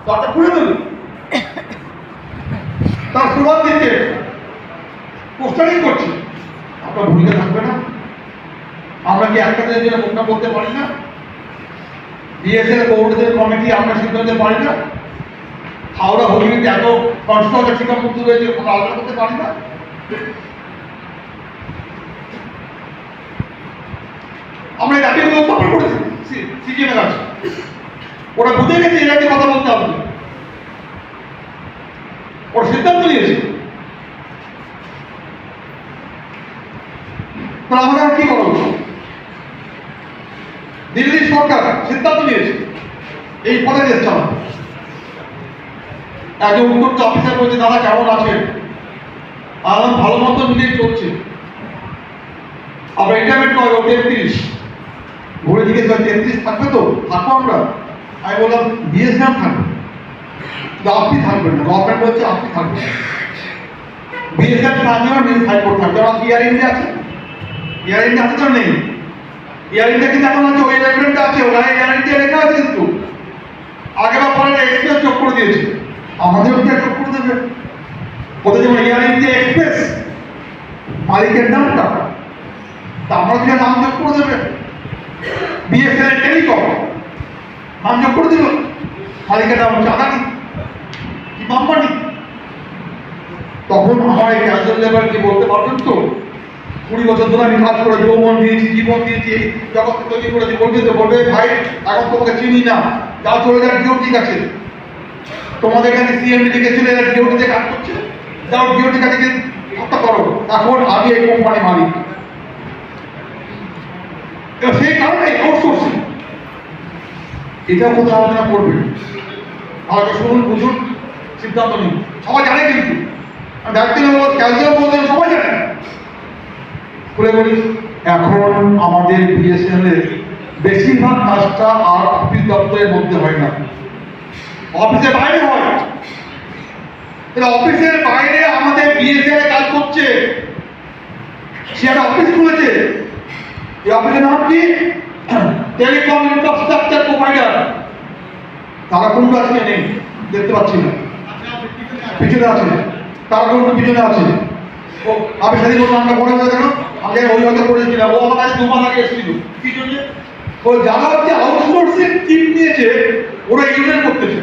দরজা খুলে দেবে, তার সুবাদ দিচ্ছে, পোস্টারিং করছে। আপনার ভূমিকা থাকবে না? আমরা কি একটা দিনের জন্য প্রোগ্রাম করতে পারি না? বিএসএল বোর্ডের কমিটি আমরা সিদ্ধান্ত পারি না? হাওড়া হুগলিতে এত কনস্ট্রাকশন শিক্ষা মুক্তি হয়েছে, আমরা আলোচনা করতে পারি না? আমরা এই দাবিগুলো উত্থাপন করেছি সিজিএম এর কাছে, ওরা বুঝে গেছে এই রাজ্যে কথা বলতে হবে, ওরা সিদ্ধান্ত নিয়েছে। তাহলে আমাদের কি করা উচিত? দিল্লি সরকার সিদ্ধান্ত নিয়েছে এই পদে যাচ্ছে আমার একজন উত্তর অফিসার বলছে, দাদা কেমন আছেন? আমার ভালো মতো মিলিয়ে চলছে। আবার রিটায়ারমেন্ট হয় ও 33, ঘুরে জিজ্ঞেস করে 33 থাকবে তো? থাকবো আমরা। আমি বললাম বিএসএম থাকবে, আপনি থাকবেন না। গভর্নমেন্ট বলছে আপনি থাকবেন। বিএসএম থাকবে না, মিস হাইকোর্ট থাকবে। আমার ইয়ার ইন্ডিয়া আছে, ইয়ার ইন্ডিয়া আছে তো নেই? ইয়ার ইন্ডিয়া কিন্তু এখন আছে, ওই রেফারেন্সটা আছে, ওখানে ইয়ার ইন্ডিয়া লেখা আছে কিন্তু। আগে বা পরে এক্সপ্রেস যোগ করে দিয়েছে, আমাদেরও কি যোগ করে দেবে? ওদের যেমন ইয়ার ইন্ডিয়া এক্সপ্রেস, মালিকের নাম টাকা, তা আমরা কি নাম যোগ করে দেবে? বিএসএন টেলিকম নাম যোগ করে দিল, মালিকের নাম হচ্ছে আদানি কি আম্বানি। তখন আমার এই ক্যাজুয়াল লেবার কি বলতে পারবেন তো? 20 বছর ধরে আমি কাজ করে যৌবন দিয়েছি, জীবন দিয়েছি, জগৎ তৈরি করেছি, বলবে তো বলবে ভাই এখন তোমাকে চিনি না, যা চলে যাক কেউ ঠিক আছে। তোমাদের কাছে সিএমডি লিখেছিল এরা ডিওটিতে কাজ করছে, যাও ডিওটির কাছে গিয়ে হত্যা করো। এখন আমি এই কোম্পানি মালিক, সেই কারণে আউটসোর্সিং এটা কোথাও আলোচনা করবেন। আমাকে শুনুন, বুঝুন, সিদ্ধান্ত নিন। সবাই জানে কিন্তু ক্যালসিয়াম বলতেন সবাই জানে। খুলে বলি, এখন আমাদের বিএসএন এর বেশিরভাগ কাজটা আর অফিস দপ্তরের মধ্যে হয় না, অফিসের বাইরে হয়। অফিসের বাইরে আমাদের বিএসএন এ কাজ করছে, সে একটা অফিস খুলেছে। এই অফিসের নাম কি? Telecom infrastructure provider. তারা কোন আজকে নেই, দেখতে পাচ্ছি না, পিছনে আছে, তারা কোন পিছনে আছে। ও আমি সেদিন ওর নামটা মনে হয়ে গেল, আমি অভিজ্ঞতা করেছিলাম, ও আমার কাছে 2 মাস আগে এসেছিল। কি জন্য? ও যারা হচ্ছে আউটসোর্সিং টিম নিয়েছে, ওরা ইউনিয়ন করতেছে।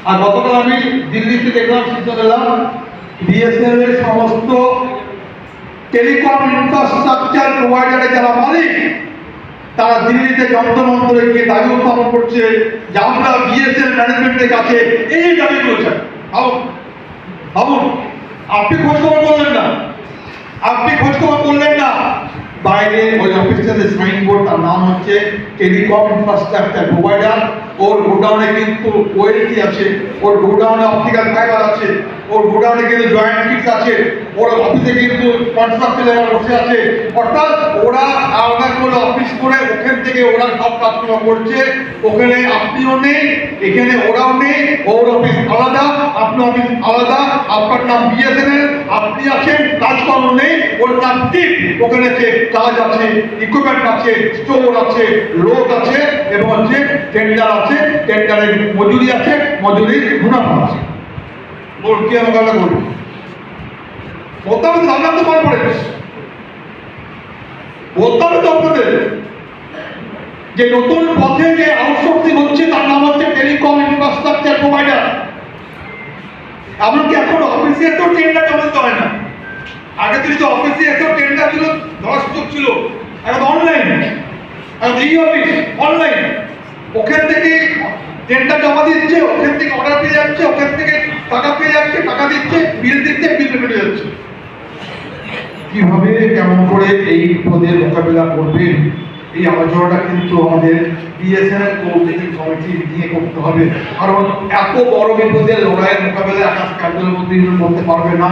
আর গতকাল আমি দিল্লিতে দেখলাম, সিদ্ধান্ত নিলাম বিএসএন এর সমস্ত টেলিকম ইনফ্রাস্ট্রাকচার প্রোভাইডারের যারা মালিক, তারা দিল্লিতে যন্ত্রমন্ত্রে গিয়ে দাবি উত্থাপন করছে যে আমরা বিএসএন ম্যানেজমেন্টের কাছে এই দাবি করেছেন। ভাবুন, আপনি খোঁজখবর করলেন না, আপনি খোঁজখবর করলেন না। বাইরে ওই অফিসের সাইনবোর্ড, তার নাম হচ্ছে টেলিকম ইনফ্রাস্ট্রাকচার প্রোভাইডার। ওর গোডাউনে কিন্তু ওয়েলটি আছে, ওর গোডাউনে অপটিক্যাল ফাইবার আছে, ওর গোডাউনে কিন্তু জয়েন্ট কিটস আছে, ওর অফিসে কিন্তু কনস্ট্রাকশন লেবার বসে আছে। অর্থাৎ ওরা আলাদা করে অফিস করে ওখান থেকে ওরা সব কাজগুলো করছে। ওখানে আপনিও নেই, এখানে ওরাও নেই, ওর অফিস আলাদা, আপনার অফিস আলাদা। আপনার নাম বিএসএনএল, আপনি আছেন, কাজকর্ম নেই, ওর নাম টিম। ওখানে আছে কাজ আছে, ইকুইপমেন্ট আছে, স্টোর আছে, লোক আছে, এবং হচ্ছে টেন্ডার আছে, টেন্ডারের মজুরি আছে, মজুরির মুনাফা আছে। ওর কি মোকাবিলা করবে? বলতে হবে তো, আপনার তো মনে পড়ে বলতে হবে তো আপনাদের যে নতুন পথে যে আউটসোর্সিং হচ্ছে তার নাম হচ্ছে টেলিকম ইনফ্রাস্ট্রাকচার প্রোভাইডার। এমনকি এখন অফিসে তো টেন্ডার জমা দিতে হয় না। আগে তো অফিসে এত টেন্ডার ছিল, ধরা সুযোগ ছিল, এখন অনলাইন, এখন ই অফিস অনলাইন। ওখান থেকে টেন্ডার জমা দিচ্ছে, ওখান থেকে অর্ডার পেয়ে যাচ্ছে, ওখান থেকে টাকা পেয়ে যাচ্ছে, টাকা দিচ্ছে, বিল দিচ্ছে, বিল পেমেন্ট হয়ে যাচ্ছে। কিভাবে কেমন করে এই বিপদের মোকাবিলা করবেন, এই আলোচনাটা কিন্তু আমাদের বিএসএনএল কোঅর্ডিনেটিং কমিটি নিয়ে করতে হবে। কারণ এত বড় বিপদের লড়াইয়ের মোকাবিলা একা ক্যান্ডেলের মধ্যে করতে পারবে না।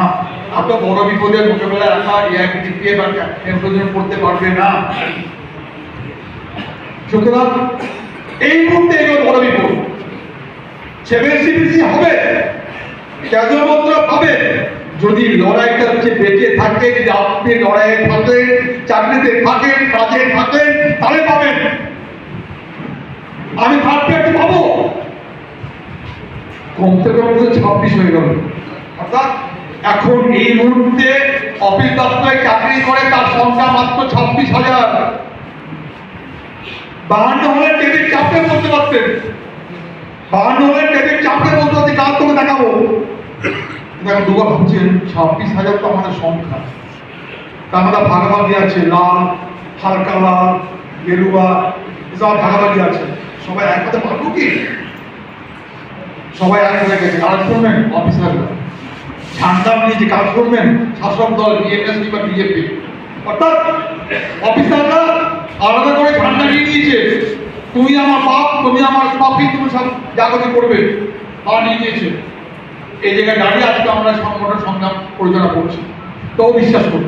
এত বড় বিপদের মোকাবিলা একা এআইপিটিপিএ বা এমপ্লয়মেন্ট করতে পারবে না। সুতরাং এই মুহূর্তে এগুলো বড় বিপদ। 7CPC হবে, ক্যাজুয়াল মন্ত্রক হবে যদি লড়াইটা হচ্ছে বেঁচে থাকে, যদি আপনি লড়াইয়ে থাকেন, চাকরিতে থাকেন, কাজে থাকেন, তাহলে পাবেন। আমি থার্ড পার্টি পাবো, কমতে কমতে 26 হয়ে গেল। অর্থাৎ এখন এই মুহূর্তে অফিস দপ্তরে চাকরি করে তার সংখ্যা মাত্র 26,000। 52 হলে টেবিল চাপড়ে বলতে পারতেন, 52 হলে টেবিল চাপড়ে বলতে পারতেন, কাল তোকে দেখাবো। দেখো দুবার ভাবছেন 26,000 তো আমাদের সংখ্যা, তার মধ্যে ভাগাভাগি আছে, লাল, হালকা লাল, গেরুয়া, এসব ভাগাভাগি আছে। সবাই একসাথে পারবো কি? সবাই একসাথে গেছে কাজ করবেন অফিসাররা, ঝান্ডা নিয়ে যে কাজ করবেন শাসক দল বিএনএসপি বা বিজেপি, অর্থাৎ অফিসাররা আলাদা করে ঝান্ডা নিয়ে নিয়েছে। তুমি আমার বাপ, তুমি আমার কপি, তুমি সব যা কিছু করবে আর নিয়ে নিয়েছে। এই জায়গায় দাঁড়িয়ে আজকে আমরা সংগঠন সংগ্রাম পরিচালনা করছি। তবু বিশ্বাস করি,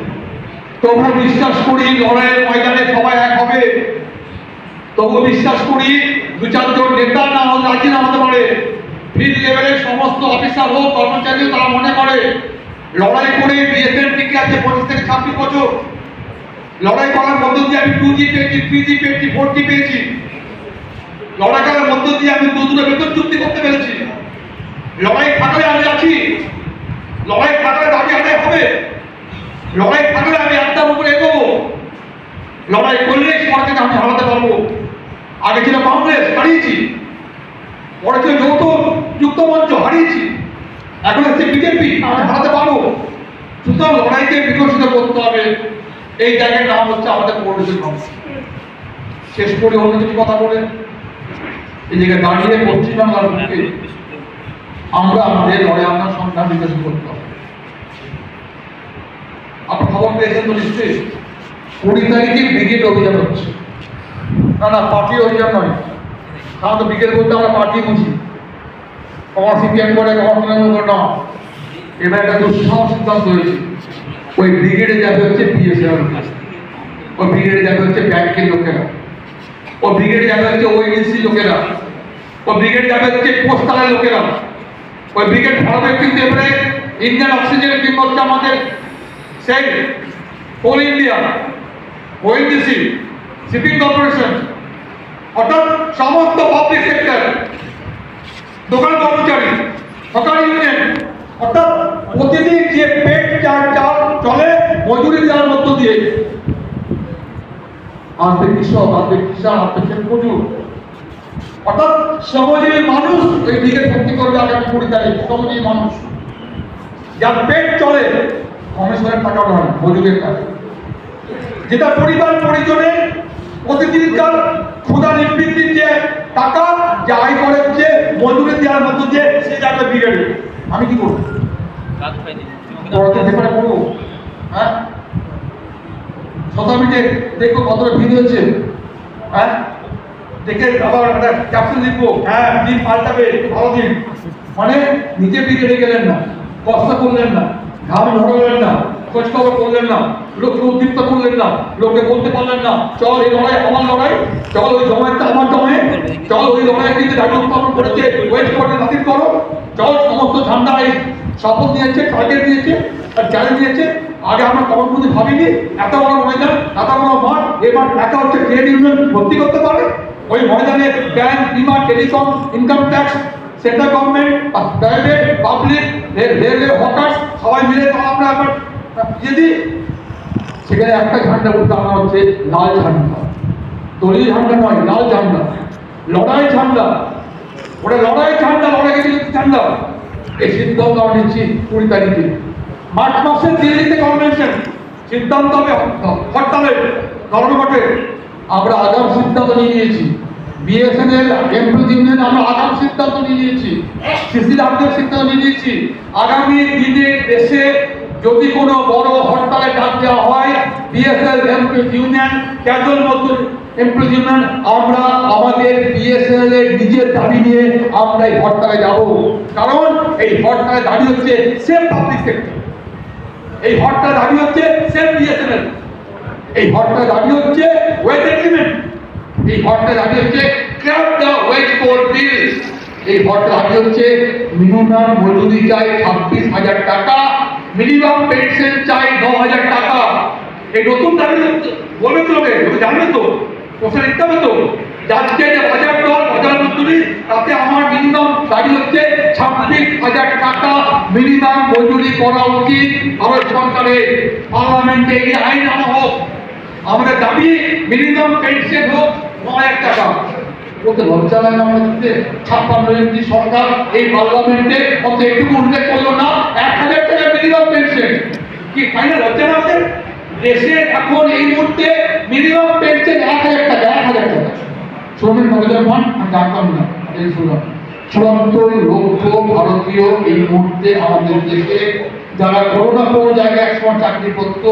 তবু বিশ্বাস করি লড়াইয়ের ময়দানে সবাই এক হবে। তবু বিশ্বাস করি 2-4 নেতা না হলে রাজি না হতে পারে, ফিল্ড লেভেলের সমস্ত অফিসার হোক কর্মচারী তারা মনে করে লড়াই করে বিএসএফ টিকে আছে 25 থেকে 26 বছর। লড়াই করার মধ্য দিয়ে আমি 2G পেয়েছি, 3G পেয়েছি, 4G পেয়েছি। লড়াই করার মধ্য দিয়ে আমি দুটো বেতন চুক্তি করতে পেরেছি। লড়াই থাকলে আমি আছি, লড়াই থাকলে দাবি আদায় হবে, লড়াই থাকলে আমি একটার উপরে এগোবো। লড়াই করলেই সরকারকে আমি হারাতে পারবো। আগে ছিল কংগ্রেস, হারিয়েছি। পরে ছিল যৌথ যুক্ত মঞ্চ, হারিয়েছি। এখন হচ্ছে বিজেপি, আমি হারাতে পারবো। সুতরাং লড়াইকে বিকশিত করতে হবে। এই জায়গার নাম হচ্ছে আমাদের পরিবেশের ধ্বংস। শেষ করে অন্য কিছু কথা বলে এই জায়গায় দাঁড়িয়ে পশ্চিমবাংলার বুকে আমরা আমাদের লড়াই আমরা সংগ্রাম বিকশিত করতে হবে। আপনার খবর পেয়েছেন তো নিশ্চয়ই 20 তারিখে ব্রিগেড অভিযান হচ্ছে। না পার্টি অভিযান নয়, কারণ তো ব্রিগেড বলতে আমরা পার্টি বুঝি, কমার সিপিএম করে কমার তৃণমূল না। এবার একটা দুঃসাহস সিদ্ধান্ত হয়েছে, ওই ব্রিগেডে যাবে হচ্ছে বিএসএফ, ওই ব্রিগেডে যাবে হচ্ছে ব্যাংকের লোকেরা, ওই ব্রিগেডে যাবে হচ্ছে ওএনজিসি লোকেরা, ওই ব্রিগেডে যাবে হচ্ছে পোস্টালের লোকেরা। ওই ব্রিগেড ভারতের কিন্তু এবারে ইন্ডিয়ান অক্সিজেনের কিংবা হচ্ছে আমাদের সেই কোল ইন্ডিয়া, ওএনজিসি, শিপিং কর্পোরেশন, অর্থাৎ সমস্ত পাবলিক সেক্টর, দোকান কর্মচারী, সরকারি ইউনিয়ন, অর্থাৎ প্রতিদিন যে পেট চাল চলে মজুরি দেওয়ার মধ্য দিয়ে আসবে কৃষক, আসবে কিষাণ, আসবে ক্ষেত মজুর, অর্থাৎ শ্রমজীবী মানুষ এই দিকে ভর্তি করবে আগামী 20 তারিখ। শ্রমজীবী মানুষ যার পেট চলে, কমিশনের টাকা নয়, মজুরের টাকা, যেটা পরিবার পরিজনে প্রতিদিনকার ক্ষুধা নিবৃত্তির যে টাকা যে আয় করেছে মজুরি দেওয়ার মধ্য দিয়ে সে যাবে ব্রিগেডে। আমি কি করবো? করবো হ্যাঁ, শতাব্দীতে দেখবো কতটা ভিড় হয়েছে, হ্যাঁ দেখে আবার একটা ক্যাপশন লিখবো, হ্যাঁ দিন পাল্টাবে, ভালো দিন। মানে নিজে ব্রিগেডে গেলেন না, কষ্ট করলেন না, ঘাম ঝরালেন না, খোঁজ খবর করলেন না, লোককে উদ্দীপ্ত করলেন না, লোককে বলতে পারলেন না চল এই লড়াই আমার লড়াই, চল ওই জমায়েতটা আমার জমায়েত, চল ওই লড়াই কিন্তু দাবি উত্থাপন করেছে ওয়েস্ট কোর্টে বাতিল করো, চল সমস্ত ঝান্ডা এই শপথ নিয়েছে, টার্গেট দিয়েছে আর চ্যালেঞ্জ দিয়েছে। আগে আমরা কখন কোনো ভাবিনি এত বড় ময়দান, এত বড় মাঠ, এবার একা হচ্ছে ট্রেড ইউনিয়ন ভর্তি করতে পারে। ওই ময়দানে ব্যাংক, বিমা, telecom, income tax, central government, private, public, railway, hawkers সবাই মিলে আমরা আবার যদি সেখানে একটা ঝান্ডা উঠতে আনা হচ্ছে লাল ঝান্ডা, দলীয় ঝান্ডা নয়, লাল ঝান্ডা, লড়াই ঝান্ডা। ওটা লড়াই ঝান্ডা, লড়াই ঝান্ডা। এই সিদ্ধান্ত আমরা নিচ্ছি 20 তারিখে। মার্চ মাসে দিল্লিতে কনভেনশন, সিদ্ধান্ত হবে হরতালের ধর্মঘটে। আমরা আগাম সিদ্ধান্ত নিয়ে নিয়েছি, বিএসএনএল এমপ্লয়িজ ইউনিয়ন আমরা আগাম সিদ্ধান্ত নিয়ে নিয়েছি, সিসিডব্লিউ সিদ্ধান্ত নিয়ে নিয়েছি। আগামী দিনে দেশে যদি কোনো বড় হরতালে ডাক দেওয়া হয়, বিএসএনএল এমপ্লয়িজ ইউনিয়ন, ক্যাজুয়াল মজদুর এমপ্লয়িজ ইউনিয়ন, আমরা আমাদের বিএসএনএল এর নিজের দাবি নিয়ে আমরা এই হরতালে যাব। কারণ এই হরতালে দাবি হচ্ছে সেম পাবলিক সেক্টর, এই হরতালে দাবি হচ্ছে সেম বিএসএনএল, এই হরতালে দাবি হচ্ছে ওয়েজ এগ্রিমেন্ট, এই হরতালে দাবি হচ্ছে ক্র্যাপ দ্য ওয়েজ কোড বিল, এই হরতালে দাবি হচ্ছে মিনিমাম মজুরি চাই 26,000 টাকা, মিনিমাম পেনশন চাই 9,000 টাকা। এই নতুন দাবি বলবে তো, লোকে জানবে তো, প্রশ্ন লিখতে হবে তো। আজকে যে বাজার দর, বাজার মজুরি, তাতে আমার মিনিমাম দাবি হচ্ছে মিনিমাম মজুরি করা উচিত ভারত সরকারের। পার্লামেন্টে এই আইন আনা হোক। আমাদের দাবি মিনিমাম পেনশন হোক 9,000 টাকা। বলতে লজ্জা লাগে আমাদের 56 এমপি সরকার এই পার্লামেন্টে অত একটু উল্লেখ করলো না 1,000 টাকা মিনিমাম পেনশন। কি ফাইনা লজ্জা না আমাদের? দেশে এখন এই মুহূর্তে মিনিমাম পেনশন 1,000 টাকা, 1,000 টাকা। শ্রমিক মজুরি মান আমি জানতাম না, এই শুনলাম 74 লক্ষ ভারতীয় এই মুহূর্তে আমাদের দেশে যারা কোনো জায়গায় একসময় চাকরি করতো,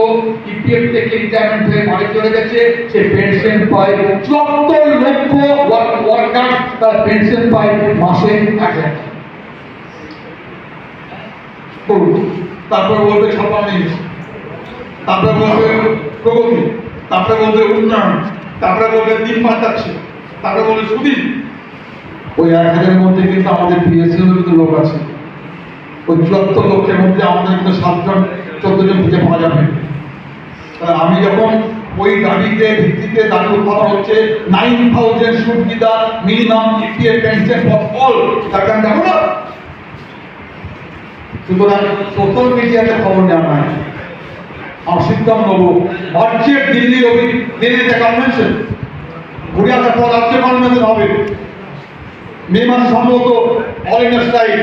ইপিএফ থেকে রিটায়ারমেন্ট হয়ে বাড়ি চলে গেছে, সে পেনশন পায়। 74 লক্ষ ওয়ার্কার তার পেনশন পায় মাসে 1,000 টাকা। তারপরে বলবে ছাপা নেই, তারপরে বলবে প্রগতি, তারপরে বলবে উন্নয়ন, তারপরে বলবে দিন পাল্টাচ্ছে, তারপরে বলবে সুদিন। ওই 1,000-এর মধ্যে কিন্তু আমাদের বিএসএল কিন্তু লোক আছে। ওই 74 লক্ষের মধ্যে আমাদের কিন্তু 7জন 14 জন খুঁজে পাওয়া যাবে। আমি যখন ওই দাবিতে ভিত্তিতে দাবি উত্থাপন হচ্ছে 9,000 should be the minimum EPF pension for all, তাকে আমি যাবো না। সুতরাং সোশ্যাল মিডিয়াতে খবর নেওয়া নাই, আমার সিদ্ধান্ত নেবো বাজেট দিল্লিতে কনভেনশন ঘুরে আসার পর রাজ্যে কনভেনশন হবে, মে মাসে সম্ভবত অল ইন্ডিয়া স্ট্রাইক।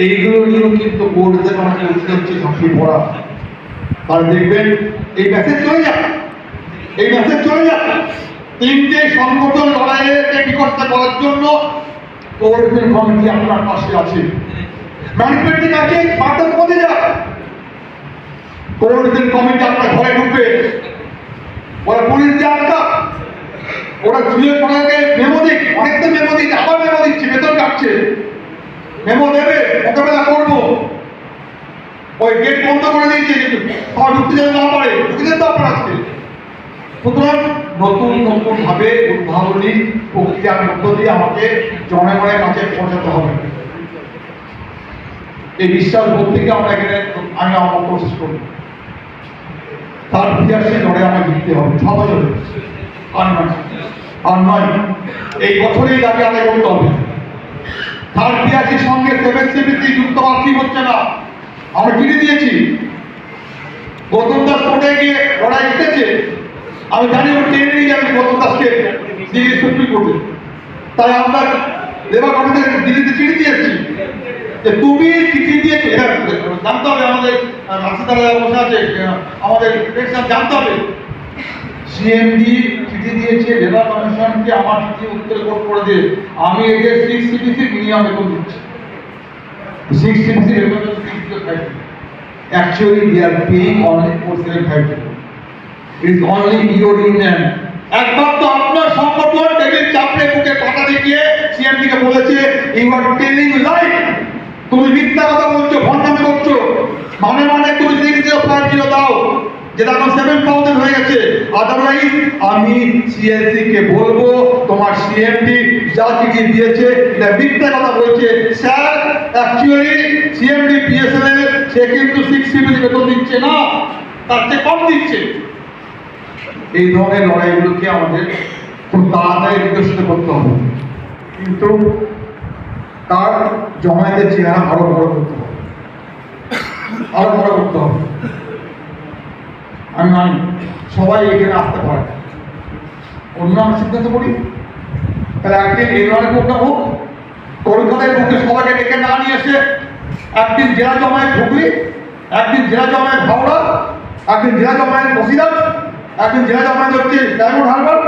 এইগুলো নিয়েও কিন্তু বোর্ডে আমাকে উঠতে হচ্ছে ঝাঁপিয়ে পড়া। আর দেখবেন এই মেসেজ চলে যাক, এই মেসেজ চলে যাক। 3টে সংগঠন লড়াইয়ের বিকশিত করার জন্য কোঅর্ডিনেশন কমিটি আপনার পাশে আছে। ম্যানেজমেন্টের কাছে বার্তা পৌঁছে যাক। কোঅর্ডিনেশন কমিটি আপনার ঘরে ঢুকবে, ওরা পুলিশ দিয়ে আটকা, ওরা ঝুলে পড়াকে মেমো দিক, অনেকটা মেমো দিচ্ছে, আবার মেমো দিচ্ছে, বেতন কাটছে, মেমো দেবে, মোকাবেলা করবো। ওই গেট বন্ধ করে দিয়েছে, কিন্তু সব ঢুকতে যেতে না পারে, ঢুকে যেতে আপনার আজকে। সুতরাং নতুন নতুন ভাবে উদ্ভাবনী প্রক্রিয়ার মধ্য দিয়ে আমাকে জনগণের কাছে পৌঁছাতে হবে। এই বিশ্বাস বলতে গিয়ে আমরা এখানে আমি আমার কোশিশ করি। তার ইতিহাসে লড়ে আমাকে জিততে হবে 6 বছরে, আর নয় এই বছরেই দাবি আদায় করতে হবে। থার্ড পিআরসির সঙ্গে 7CPC যুক্ত বাকি হচ্ছে না। আমরা চিঠি দিয়েছি, গৌতম দাস কোর্টে গিয়ে লড়াই জিতেছে। আমি জানি ও টেনে নিয়ে যাবে গৌতম দাসকে দিল্লি সুপ্রিম কোর্টে। তাই আমরা লেবার কমিশনের দিল্লিতে চিঠি দিয়েছি যে তুমি চিঠি দিয়েছো, জানতে হবে আমাদের রাশিদারা বসে আছে, আমাদের জানতে হবে। সিএমডি চিঠি দিয়েছে লেবার কমিশনকে, আমার চিঠি উত্তর কোর্ট করে দিয়ে আমি এদের 6CPC মিনিমাম বেতন দিচ্ছি। 6CPC বেতন 605। Actually, they are paying only 4,750. It is only your union. একবার তো আপনার সংগঠন টেবিল চাপড়ে বুকে কথা দেখিয়ে সিএমডি কে বলেছে ইউ আর টেলিং লাই, তুমি মিথ্যা কথা বলছো, ভণ্ডামি করছো। মানে তুমি 6,050 দাও, যেটা এখন 7,000 হয়ে গেছে। আদারওয়াইজ আমি সিএলসি কে বলবো তোমার সিএমডি যা চিঠি দিয়েছে এটা মিথ্যা কথা বলছে। স্যার অ্যাকচুয়ালি সিএমডি পিএসএল এর সে কিন্তু 6CPC বেতন দিচ্ছে না, তার চেয়ে কম দিচ্ছে। এই ধরনের লড়াইগুলোকে আমাদের খুব তাড়াতাড়ি বিকশিত করতে হবে, কিন্তু তার জমায়েতের চেহারা আরো বড় করতে হবে, আরো বড় করতে হবে। আমি মানি সবাই এখানে আসতে পারে, অন্য আমরা সিদ্ধান্ত করি। তাহলে একদিন এই ধরনের প্রোগ্রাম হোক, কলকাতায় ঢুকে সবাইকে ডেকে না নিয়ে এসে একদিন জেলা জমায়েত ঢুকলি, একদিন জেলা জমায়েত হাওড়া, একদিন জেলা জমায়েত বসিরহাট, একদিন জেলা জমায়েত হচ্ছে ডায়মন্ড হারবার,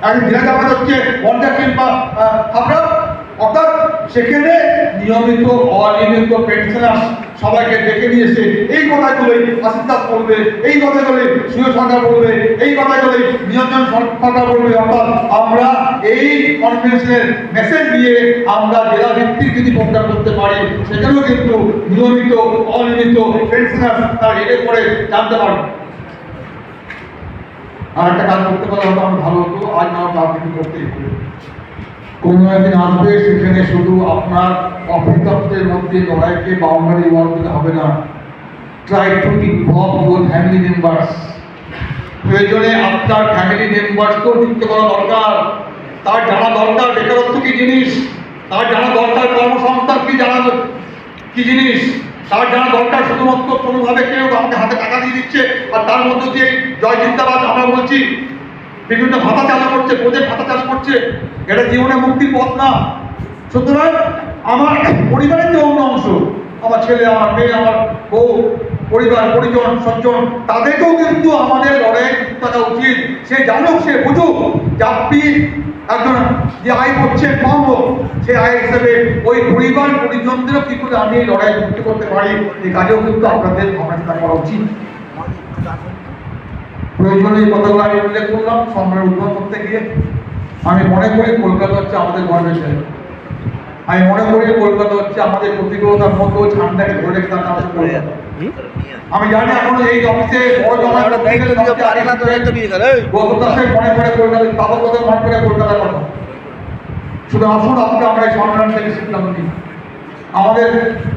একদিন জেলা জমায়েত হচ্ছে পঞ্চায়েত কিংবা হাবড়া। অর্থাৎ সেখানে নিয়মিত অনিয়মিত পেনশনার সবাইকে ডেকে নিয়ে এসে এই কথাগুলোই আশীর্বাদ করবে, এই কথাগুলি সুযোগ সরকার বলবে, এই কথাগুলি নিয়ন্ত্রণ সরকার বলবে। অর্থাৎ আমরা এই কনভেনশনের মেসেজ দিয়ে আমরা জেলা ভিত্তিক যদি প্রোগ্রাম করতে পারি, সেখানেও কিন্তু নিয়মিত অনিয়মিত পেনশনার তার হেডে করে জানতে পারবে। আর একটা কাজ করতে পারলে হয়তো আমার ভালো হতো, আজ না কাজ কিন্তু করতেই হবে। কোনো একদিন আসবে সেখানে শুধু আপনার অফিসারদের মধ্যে লড়াইকে বাউন্ডারি ওয়াল দিতে হবে না। Try to involve your family members. প্রয়োজনে আপনার ফ্যামিলি মেম্বার্সকেও যুক্ত করা দরকার। তার জানা দরকার বেকারত্ব কি জিনিস, তার জানা দরকার কর্মসংস্থান কি, জানা কি জিনিস। তার জানা দরকার শুধুমাত্র কোনোভাবে কেউ আমাকে হাতে টাকা দিয়ে দিচ্ছে আর তার মধ্য দিয়ে জয় জিন্দাবাদ আমরা বলছি, বিভিন্ন ভাতা চালু করছে, প্রজেক্ট ভাতা চালু করছে, এটা জীবনে মুক্তির পথ না। সুতরাং আমার পরিবারের যে অন্য অংশ, আমার ছেলে, আমার মেয়ে, আমার বউ, পরিবার পরিজন সজ্জন, তাদেরকেও কিন্তু আমাদের লড়াই থাকা উচিত। সে জানুক, সে বুঝুক যে আপনি একজন যে আয় করছেন কম হোক, সে আয় হিসেবে ওই পরিবার পরিজনদেরও কি করে আমি এই লড়াই মুক্তি করতে পারি, এই কাজেও কিন্তু আপনাদের ভাবনা করা উচিত। প্রয়োজনীয় এই কথাগুলো আমি উল্লেখ করলাম সম্মানের উদ্বোধন করতে গিয়ে। আমি মনে করি কলকাতা হচ্ছে আমাদের গর্বের জায়গা। আমি মনে করি কলকাতা হচ্ছে আমাদের প্রতিকূলতার মতো ঝান্ডাকে ধরে রেখে থাকা আমাদের কলকাতা। আমি জানি এখন এই অফিসে বড় জমা গত মাসে মনে করে কলকাতা কাগজ কথা মনে করে কলকাতার কথা। শুধু আসুন আজকে আমরা এই সম্মেলন থেকে সিদ্ধান্ত নিই। আমাদের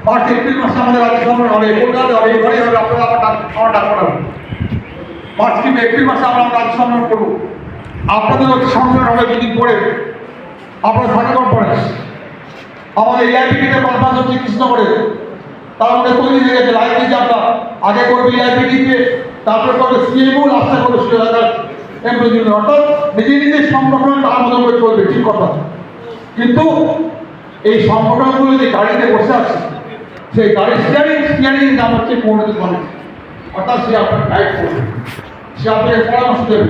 মার্চ এপ্রিল মাসে আমাদের রাজ্য সম্মেলন হবে, কলকাতা হবে, এবারে হবে, আপনারা আমার ডাক করাবেন। মার্চ কিংবা এপ্রিল মাসে আমরা রাজ্য সম্মেলন করবো। আপনাদের সম্মেলন হবে দুদিন পরে, আপনারা থাকা কনফারেন্স। আমাদের এআইপিটিতে কনফারেন্স হচ্ছে কৃষ্ণনগরে, তার মধ্যে তৈরি হয়ে গেছে লাইব্রেরি যে আমরা আগে করবে এআইপিটিতে, তারপরে করবে সিএমও, লাস্টে করবে শ্রীলঙ্কার এমপ্লয়ি, অর্থাৎ নিজে নিজের সংগঠন তার মতো করে চলবে, ঠিক কথা। কিন্তু এই সংগঠনগুলো যে গাড়িতে বসে আছে, সেই গাড়ির স্টিয়ারিং নাম হচ্ছে পৌরনীতি কমিটি। অর্থাৎ সে আপনার গাইড করবে, সে আপনাকে পরামর্শ দেবে,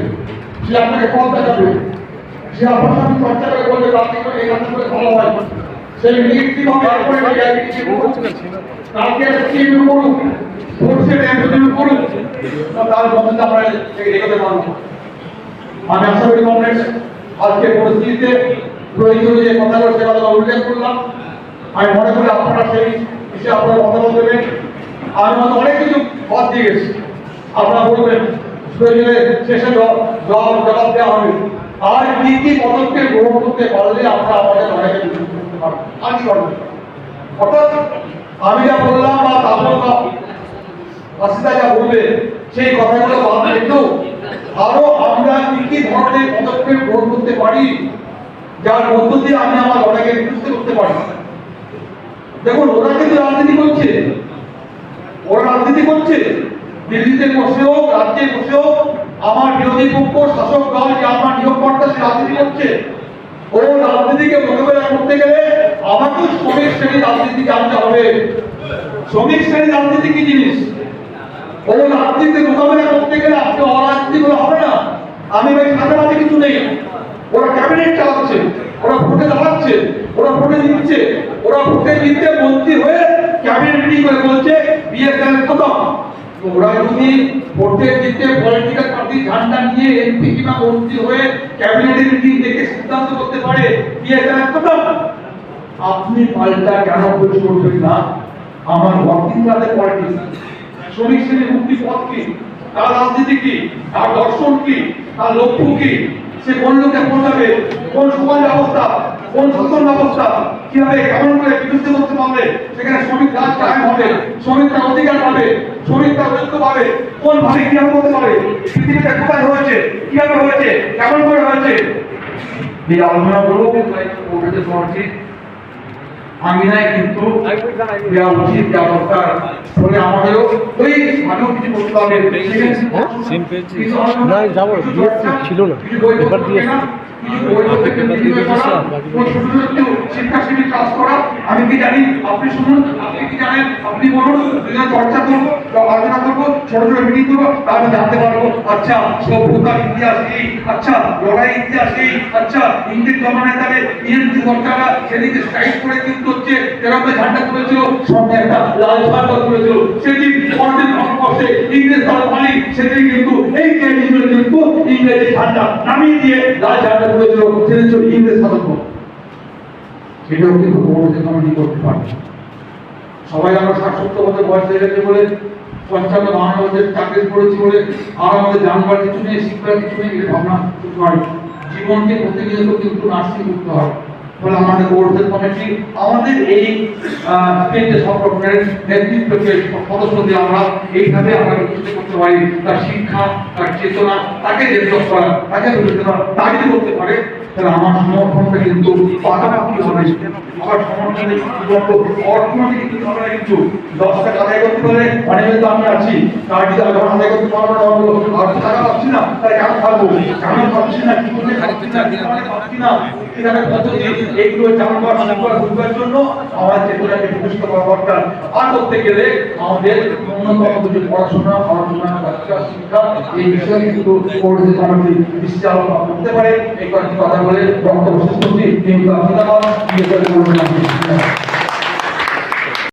সে আপনাকে পথ দেখাবে, সে আপনার সাথে চর্চা করে বলবে আপনি করে এই কাজ করে ভালো হয়, সেই নিশ্চিতভাবে আপনি কালকে স্কিম করুন, ফোর্সের এমপ্লয়ি করুন, তার মধ্যে আমরা এগোতে পারবো। আমি আশা করি কংগ্রেস আজকে পরিস্থিতিতে প্রয়োজনীয় যে কথাগুলো সে কথা উল্লেখ করলাম। আমি মনে করি আপনারা সেই বিষয়ে আপনারা মতামত দেবেন। আর অনেক কিছু পথ দিয়ে গেছি, আপনারা বলবেন প্রয়োজনে শেষে জবাব দেওয়া হবে। আর কি কি পদক্ষেপ গ্রহণ করতে পারলে আমরা আমাদের লড়াইকে বিজয়ী করতে পারবো, আর কি করবেন। অর্থাৎ আমি যা বললাম বা আসিদা যা বলবে সেই কথাগুলো বাদ রেখেও আরো আমরা কি কি ধরনের পদক্ষেপ গ্রহণ করতে পারি, যার মধ্য দিয়ে আমি আমার লড়াইকে বিজয়ী করতে পারি। দেখুন, ওরা কিন্তু রাজনীতি করছে, ওরা রাজনীতি করছে দিল্লিতে বসেও, রাজ্যে বসেও আমার বিরোধী পক্ষ শাসক দল যে আমার নিয়োগকর্তা সে রাজনীতি করছে। ও রাজনীতিকে মোকাবেলা করতে গেলে আমাকেও শ্রমিক শ্রেণীর রাজনীতি জানতে হবে। শ্রমিক শ্রেণীর রাজনীতি কি জিনিস, ও রাজনীতিকে মোকাবেলা করতে গেলে আপনি অরাজনীতি করে হবে না। আমি ভাই সাধারণ কিছু নেই, ওরা ক্যাবিনেট চালাচ্ছে, ওরা ভোটে দাঁড়াচ্ছে, ওরা ভোটে দিচ্ছে, ওরা ভোটে দিতে মন্ত্রী হয়ে ক্যাবিনেট মিটিং করে বলছে বিএসএন খতম। ওরা যদি ভোটে দিতে পলিটিক্যাল পার্টি ঝান্ডা নিয়ে এমপি কিংবা মন্ত্রী হয়ে ক্যাবিনেটের মিটিং দেখে সিদ্ধান্ত করতে পারে বিএসএন খতম, আপনি পাল্টা কেন করবেন না? আমার ওয়ার্কিং ক্লাসের পলিটিক্স, শ্রমিক শ্রেণীর মুক্তি পথ কি, তার রাজনীতি কি, তার দর্শন কি, তার লক্ষ্য কি, সে কোন লোকে পৌঁছাবে, কোন সমাজ ব্যবস্থা, কোন শাসন ব্যবস্থা কিভাবে কেমন করে বিরুদ্ধে করতে পারবে, সেখানে শ্রমিক রাজ কায়েম হবে, শ্রমিকরা অধিকার পাবে, শ্রমিকরা ঐক্য পাবে, কোন ভাবে কিভাবে করতে পারে, পৃথিবীতে কোথায় হয়েছে, কিভাবে হয়েছে, কেমন করে হয়েছে, এই আলোচনাগুলো আমি নাই কিন্তু দেওয়া উচিত, দেওয়া দরকার। ফলে আমাদেরও ওই ভালো কিছু করতে হবে। ছিল না, এবার দিয়ে আমি কি জানি, আপনি শুনুন, আপনি কি জানেন, আপনি বলুন, চর্চা করবো, আলোচনা করবো, ছোট ছোট মিটিং করবো, তাহলে জানতে পারবো আচ্ছা সভ্যতার ইতিহাস এই, আচ্ছা লড়াই ইতিহাস এই, আচ্ছা ইংরেজ জমানায় ইংরেজ কর্তারা সেদিকে স্ট্রাইক করে কিন্তু হচ্ছে যেরকম ঝান্ডা তুলেছিল, সঙ্গে একটা লাল ঝান্ডা তুলেছিল, সেদিন পরদিন ভারতবর্ষে ইংরেজ দল মালিক, সেদিন কিন্তু এই যে কিন্তু ইংরেজি ঝান্ডা নামিয়ে দিয়ে লাল ঝান্ডা তুলেছিল, সেদিন ছিল ইংরেজ শাসক। সেটাও কিন্তু কমিটি করতে পারে। সবাই আমরা ৬০-৭০ বছর বয়স হয়ে গেছে বলে, ৫৫-৫২ বছর চাকরি করেছি বলে আর আমাদের জানবার কিছু নেই, শিক্ষার কিছু নেই, এই ভাবনা নয়। জীবনকে প্রতিনিয়ত কিন্তু নার্সিং করতে হয়। ফলে আমাদের বোর্ডের কমিটি আমাদের এই স্টেটে সংগঠনের নেতৃত্বকে সদস্য দিয়ে আমরা এইভাবে আমরা বিকশিত করতে পারি। তার শিক্ষা, তার চেতনা, তাকে ডেভেলপ করা, তাকে বিবেচনা, তা যদি করতে পারে তাহলে আমার সমর্থনটা কিন্তু পাকাপাকি হবে। আমার সমর্থনে শুধুমাত্র অর্থনৈতিক কিছু হবে না, কিন্তু 10 টাকা আদায় করতে পারে অনেকে তো আমি আছি, তার যদি যখন আদায় করতে পারবো না, হলো আর টাকা পাচ্ছি না, তাই কেন থাকবো, কেন পাচ্ছি না, কি করে পাচ্ছি না, এখানে পদ্ধতি এইগুলো জানবার বুঝবার জন্য আমার চেতনাকে বিকশিত করা দরকার। আর করতে গেলে আমাদের উন্নত কিছু পড়াশোনা বাচ্চা শিক্ষা এই বিষয়ে কিন্তু পরিচিত কমিটি দৃষ্টি আলোচনা করতে পারে। এই কয়েকটি কথা বলে বক্তব্য শেষ করছি।